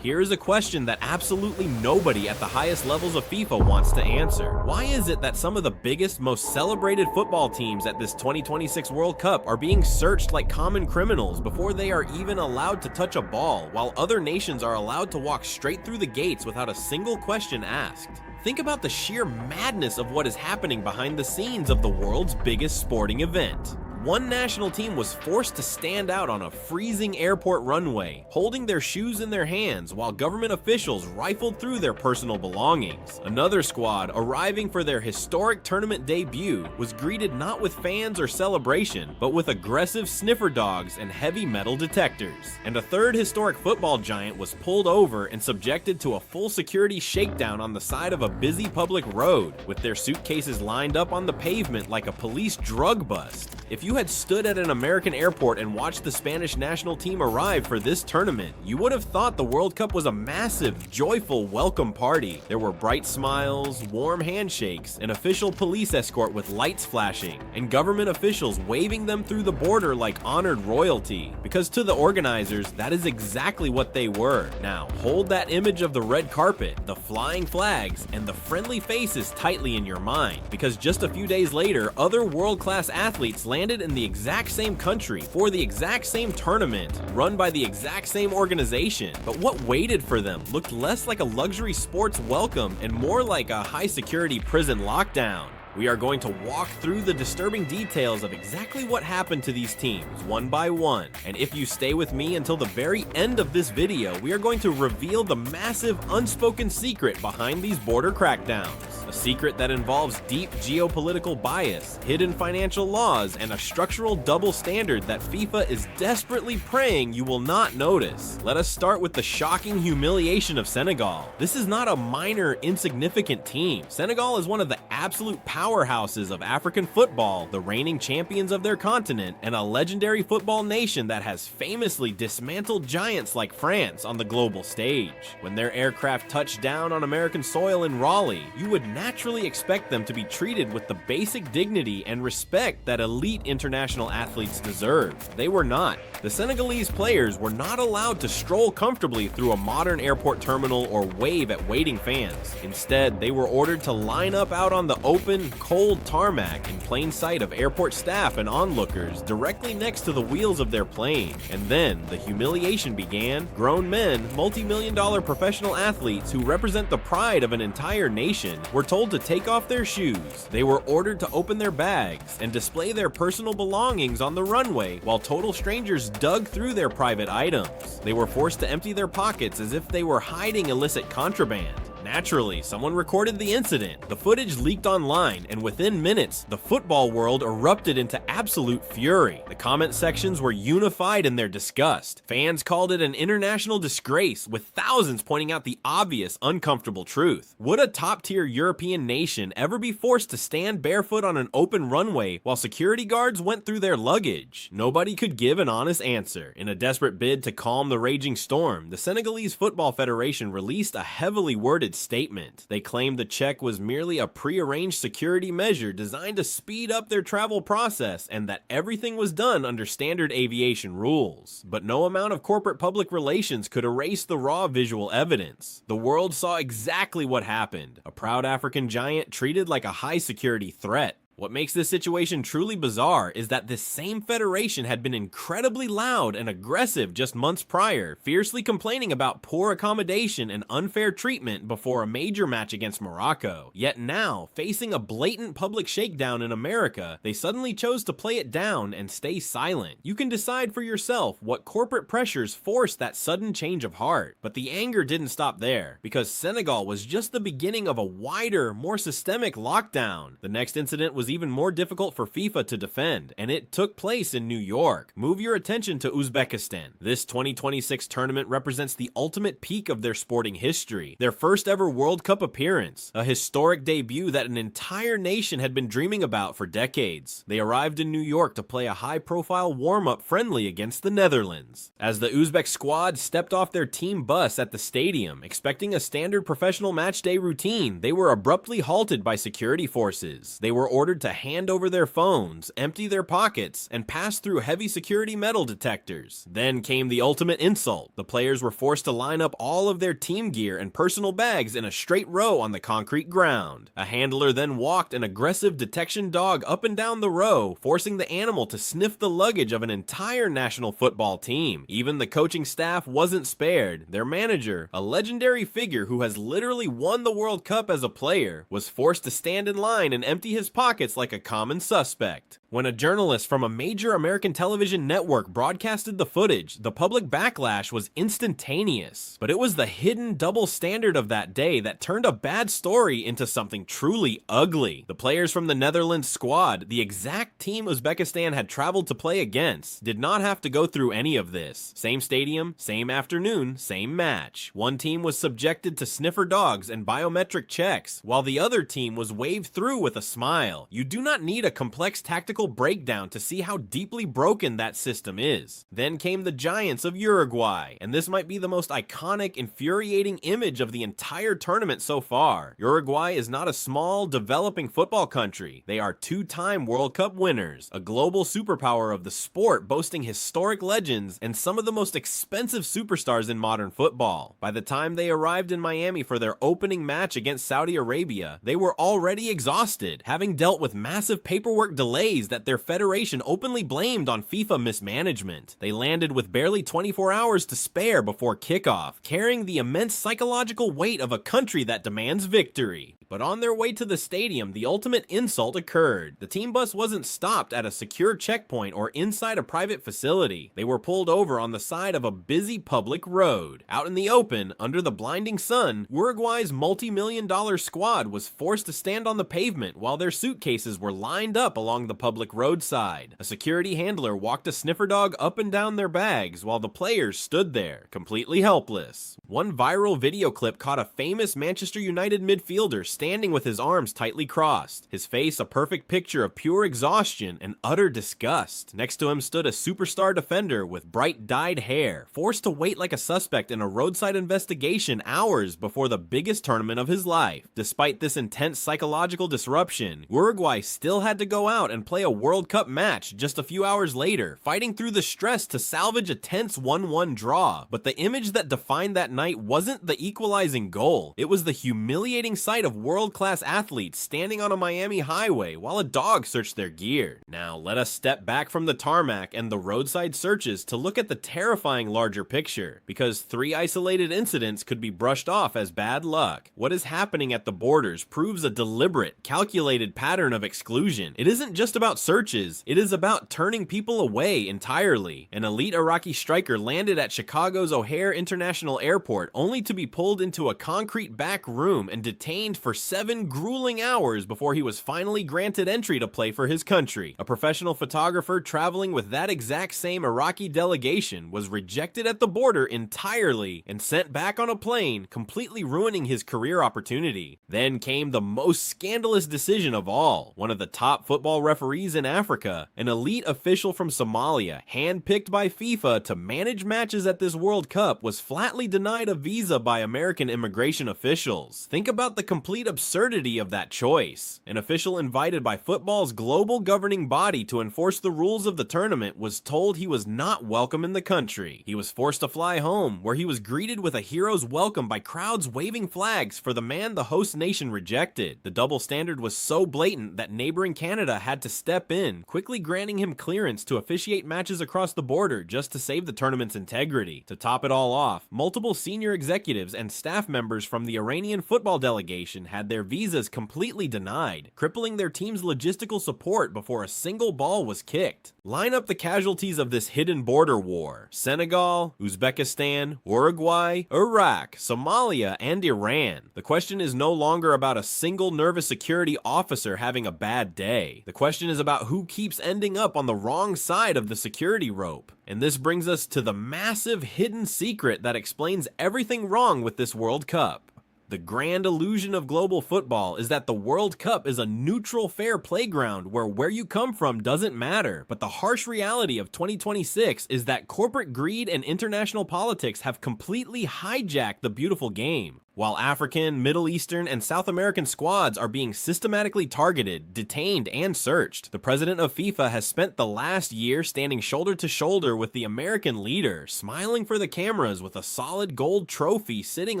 Here is a question that absolutely nobody at the highest levels of FIFA wants to answer. Why is it that some of the biggest, most celebrated football teams at this 2026 World Cup are being searched like common criminals before they are even allowed to touch a ball, while other nations are allowed to walk straight through the gates without a single question asked? Think about the sheer madness of what is happening behind the scenes of the world's biggest sporting event. One national team was forced to stand out on a freezing airport runway, holding their shoes in their hands while government officials rifled through their personal belongings. Another squad, arriving for their historic tournament debut, was greeted not with fans or celebration, but with aggressive sniffer dogs and heavy metal detectors. And a third historic football giant was pulled over and subjected to a full security shakedown on the side of a busy public road, with their suitcases lined up on the pavement like a police drug bust. If you had stood at an American airport and watched the Spanish national team arrive for this tournament, you would have thought the World Cup was a massive, joyful welcome party. There were bright smiles, warm handshakes, an official police escort with lights flashing, and government officials waving them through the border like honored royalty. Because to the organizers, that is exactly what they were. Now, hold that image of the red carpet, the flying flags, and the friendly faces tightly in your mind, because just a few days later, other world-class athletes landed in the exact same country for the exact same tournament, run by the exact same organization. But what waited for them looked less like a luxury sports welcome and more like a high-security prison lockdown. We are going to walk through the disturbing details of exactly what happened to these teams, one by one. And if you stay with me until the very end of this video, we are going to reveal the massive unspoken secret behind these border crackdowns. A secret that involves deep geopolitical bias, hidden financial laws, and a structural double standard that FIFA is desperately praying you will not notice. Let us start with the shocking humiliation of Senegal. This is not a minor, insignificant team. Senegal is one of the absolute powerhouses of African football, the reigning champions of their continent, and a legendary football nation that has famously dismantled giants like France on the global stage. When their aircraft touched down on American soil in Raleigh, you would naturally expect them to be treated with the basic dignity and respect that elite international athletes deserve. They were not. The Senegalese players were not allowed to stroll comfortably through a modern airport terminal or wave at waiting fans. Instead, they were ordered to line up out on the open, cold tarmac in plain sight of airport staff and onlookers directly next to the wheels of their plane. And then the humiliation began. Grown men, multi-million-dollar professional athletes who represent the pride of an entire nation, were told to take off their shoes. They were ordered to open their bags and display their personal belongings on the runway while total strangers dug through their private items. They were forced to empty their pockets as if they were hiding illicit contraband. Naturally, someone recorded the incident. The footage leaked online, and within minutes, the football world erupted into absolute fury. The comment sections were unified in their disgust. Fans called it an international disgrace, with thousands pointing out the obvious, uncomfortable truth. Would a top-tier European nation ever be forced to stand barefoot on an open runway while security guards went through their luggage? Nobody could give an honest answer. In a desperate bid to calm the raging storm, the Senegalese Football Federation released a heavily worded statement. They claimed the check was merely a prearranged security measure designed to speed up their travel process and that everything was done under standard aviation rules. But no amount of corporate public relations could erase the raw visual evidence. The world saw exactly what happened. A proud African giant treated like a high security threat. What makes this situation truly bizarre is that this same federation had been incredibly loud and aggressive just months prior, fiercely complaining about poor accommodation and unfair treatment before a major match against Morocco. Yet now, facing a blatant public shakedown in America, they suddenly chose to play it down and stay silent. You can decide for yourself what corporate pressures forced that sudden change of heart. But the anger didn't stop there, because Senegal was just the beginning of a wider, more systemic lockdown. The next incident was even more difficult for FIFA to defend, and it took place in New York. Move your attention to Uzbekistan. This 2026 tournament represents the ultimate peak of their sporting history, their first ever World Cup appearance, a historic debut that an entire nation had been dreaming about for decades. They arrived in New York to play a high-profile warm-up friendly against the Netherlands. As the Uzbek squad stepped off their team bus at the stadium, expecting a standard professional match day routine, they were abruptly halted by security forces. They were ordered ordered to hand over their phones, empty their pockets, and pass through heavy security metal detectors. Then came the ultimate insult. The players were forced to line up all of their team gear and personal bags in a straight row on the concrete ground. A handler then walked an aggressive detection dog up and down the row, forcing the animal to sniff the luggage of an entire national football team. Even the coaching staff wasn't spared. Their manager, a legendary figure who has literally won the World Cup as a player, was forced to stand in line and empty his pockets like a common suspect. When a journalist from a major American television network broadcasted the footage, the public backlash was instantaneous. But it was the hidden double standard of that day that turned a bad story into something truly ugly. The players from the Netherlands squad, the exact team Uzbekistan had traveled to play against, did not have to go through any of this. Same stadium, same afternoon, same match. One team was subjected to sniffer dogs and biometric checks, while the other team was waved through with a smile. You do not need a complex tactical breakdown to see how deeply broken that system is. Then came the giants of Uruguay, and this might be the most iconic, infuriating image of the entire tournament so far. Uruguay is not a small, developing football country. They are two-time World Cup winners, a global superpower of the sport boasting historic legends and some of the most expensive superstars in modern football. By the time they arrived in Miami for their opening match against Saudi Arabia, they were already exhausted, having dealt with massive paperwork delays that their federation openly blamed on FIFA mismanagement. They landed with barely 24 hours to spare before kickoff, carrying the immense psychological weight of a country that demands victory. But on their way to the stadium, the ultimate insult occurred. The team bus wasn't stopped at a secure checkpoint or inside a private facility. They were pulled over on the side of a busy public road. Out in the open, under the blinding sun, Uruguay's multi-million-dollar squad was forced to stand on the pavement while their suitcases were lined up along the public roadside. A security handler walked a sniffer dog up and down their bags while the players stood there, completely helpless. One viral video clip caught a famous Manchester United midfielder standing with his arms tightly crossed, his face a perfect picture of pure exhaustion and utter disgust. Next to him stood a superstar defender with bright dyed hair, forced to wait like a suspect in a roadside investigation hours before the biggest tournament of his life. Despite this intense psychological disruption, Uruguay still had to go out and play a World Cup match just a few hours later, fighting through the stress to salvage a tense 1-1 draw. But the image that defined that night wasn't the equalizing goal. It was the humiliating sight of world-class athletes standing on a Miami highway while a dog searched their gear. Now, let us step back from the tarmac and the roadside searches to look at the terrifying larger picture, because 3 isolated incidents could be brushed off as bad luck. What is happening at the borders proves a deliberate, calculated pattern of exclusion. It isn't just about searches, it is about turning people away entirely. An elite Iraqi striker landed at Chicago's O'Hare International Airport only to be pulled into a concrete back room and detained for 7 grueling hours before he was finally granted entry to play for his country. A professional photographer traveling with that exact same Iraqi delegation was rejected at the border entirely and sent back on a plane, completely ruining his career opportunity. Then came the most scandalous decision of all. One of the top football referees in Africa, an elite official from Somalia, handpicked by FIFA to manage matches at this World Cup, was flatly denied a visa by American immigration officials. Think about the complete absurdity of that choice. An official invited by football's global governing body to enforce the rules of the tournament was told he was not welcome in the country. He was forced to fly home, where he was greeted with a hero's welcome by crowds waving flags for the man the host nation rejected. The double standard was so blatant that neighboring Canada had to step in, quickly granting him clearance to officiate matches across the border just to save the tournament's integrity. To top it all off, multiple senior executives and staff members from the Iranian football delegation had their visas completely denied, crippling their team's logistical support before a single ball was kicked. Line up the casualties of this hidden border war: Senegal, Uzbekistan, Uruguay, Iraq, Somalia, and Iran. The question is no longer about a single nervous security officer having a bad day. The question is about who keeps ending up on the wrong side of the security rope. And this brings us to the massive hidden secret that explains everything wrong with this World Cup. The grand illusion of global football is that the World Cup is a neutral, fair playground where you come from doesn't matter. But the harsh reality of 2026 is that corporate greed and international politics have completely hijacked the beautiful game. while African, Middle Eastern, and South American squads are being systematically targeted, detained, and searched. The president of FIFA has spent the last year standing shoulder to shoulder with the American leader, smiling for the cameras with a solid gold trophy sitting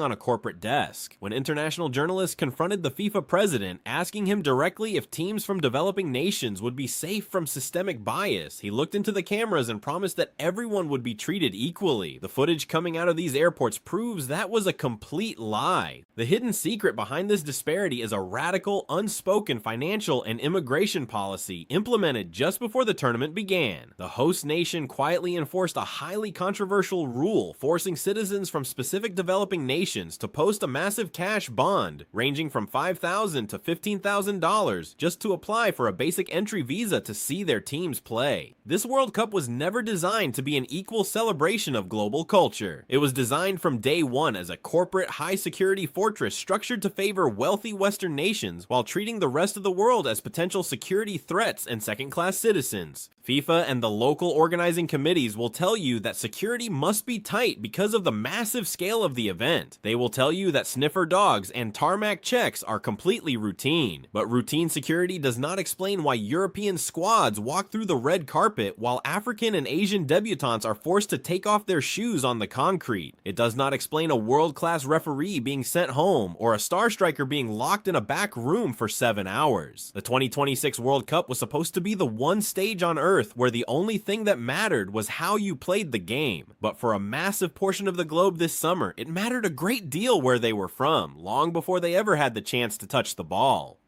on a corporate desk. When international journalists confronted the FIFA president, asking him directly if teams from developing nations would be safe from systemic bias, he looked into the cameras and promised that everyone would be treated equally. The footage coming out of these airports proves that was a complete lie. The hidden secret behind this disparity is a radical, unspoken financial and immigration policy implemented just before the tournament began. The host nation quietly enforced a highly controversial rule, forcing citizens from specific developing nations to post a massive cash bond, ranging from $5,000 to $15,000, just to apply for a basic entry visa to see their teams play. This World Cup was never designed to be an equal celebration of global culture. It was designed from day one as a corporate, high-security fortress structured to favor wealthy Western nations while treating the rest of the world as potential security threats and second-class citizens. FIFA and the local organizing committees will tell you that security must be tight because of the massive scale of the event. They will tell you that sniffer dogs and tarmac checks are completely routine. But routine security does not explain why European squads walk through the red carpet while African and Asian debutantes are forced to take off their shoes on the concrete. It does not explain a world-class referee being sent home or a star striker being locked in a back room for 7 hours. The 2026 World Cup was supposed to be the one stage on Earth where the only thing that mattered was how you played the game. But for a massive portion of the globe this summer, it mattered a great deal where they were from, long before they ever had the chance to touch the ball.